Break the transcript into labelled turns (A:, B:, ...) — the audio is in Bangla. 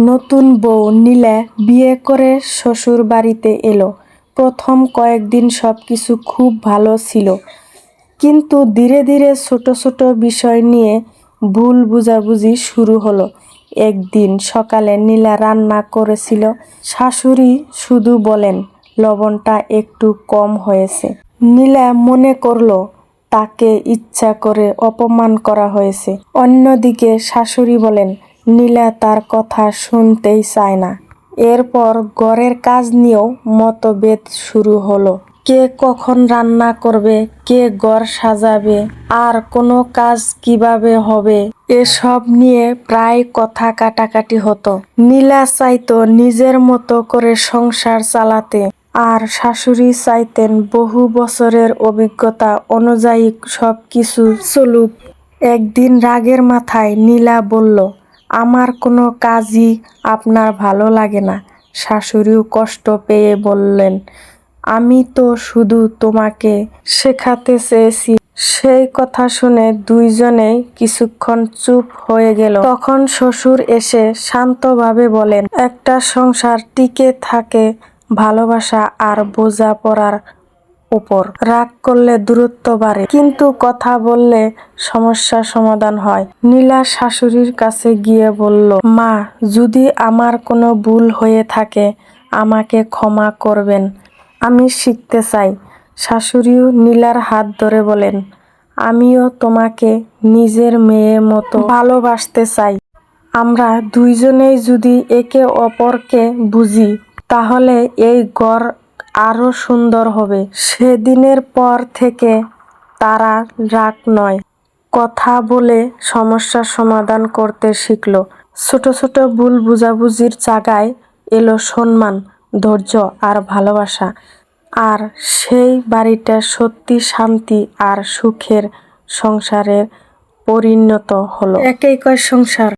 A: নতুন বউ নীলা বিয়ে করে শ্বশুর বাড়িতে এলো। প্রথম কয়েকদিন সবকিছু খুব ভালো ছিল, কিন্তু ধীরে ধীরে ছোট ছোট বিষয় নিয়ে ভুল বোঝাবুঝি শুরু হলো। একদিন সকালে নীলা রান্না করেছিল, শাশুড়ি শুধু বলেন লবণটা একটু কম হয়েছে। নীলা মনে করলো তাকে ইচ্ছা করে অপমান করা হয়েছে। অন্যদিকে শাশুড়ি বলেন নীলা তার কথা শুনতেই চায় না। এরপর ঘরের কাজ নিয়েও মতভেদ শুরু হলো। কে কখন রান্না করবে, কে ঘর সাজাবে, আর কোনো কাজ কিভাবে হবে, এসব নিয়ে প্রায় কথা কাটাকাটি হতো। নীলা চাইতো নিজের মতো করে সংসার চালাতে, আর শাশুড়ি চাইতেন বহু বছরের অভিজ্ঞতা অনুযায়ী সবকিছু চলুক। একদিন রাগের মাথায় নীলা বলল, আমার কোনো কাজই আপনার ভালো লাগে না। শাশুড়িও কষ্ট পেয়ে বললেন, আমি তো শুধু তোমাকে শেখাতে চেয়েছি। সেই কথা শুনে দুইজনেই কিছুক্ষণ চুপ হয়ে গেল। তখন শ্বশুর এসে শান্তভাবে বলেন, একটা সংসার টিকে থাকে ভালোবাসা আর বোঝাপড়ার উপর। রাগ করলে দূরত্ব বাড়ে, কিন্তু কথা বললে সমস্যার সমাধান হয়। নীলা শাশুড়ির কাছে গিয়ে বলল, মা, যদি আমার কোনো ভুল হয়ে থাকে আমাকে ক্ষমা করবেন, আমি শিখতে চাই। শাশুড়িও নীলার হাত ধরে বলেন, আমিও তোমাকে নিজের মেয়ের মতো ভালোবাসতে চাই। আমরা দুইজনেই যদি একে অপরকে বুঝি তাহলে এই ঘর আরো সুন্দর হবে। সেদিনের পর থেকে তারা রাগ নয়, কথা বলে সমস্যার সমাধান করতে শিখল। ছোট ছোট ভুল বোঝাবুঝির জায়গায় এলো সম্মান, ধৈর্য আর ভালোবাসা। আর সেই বাড়িটা সত্যি শান্তি আর সুখের সংসারে পরিণত হলো। একেই কয় সংসার।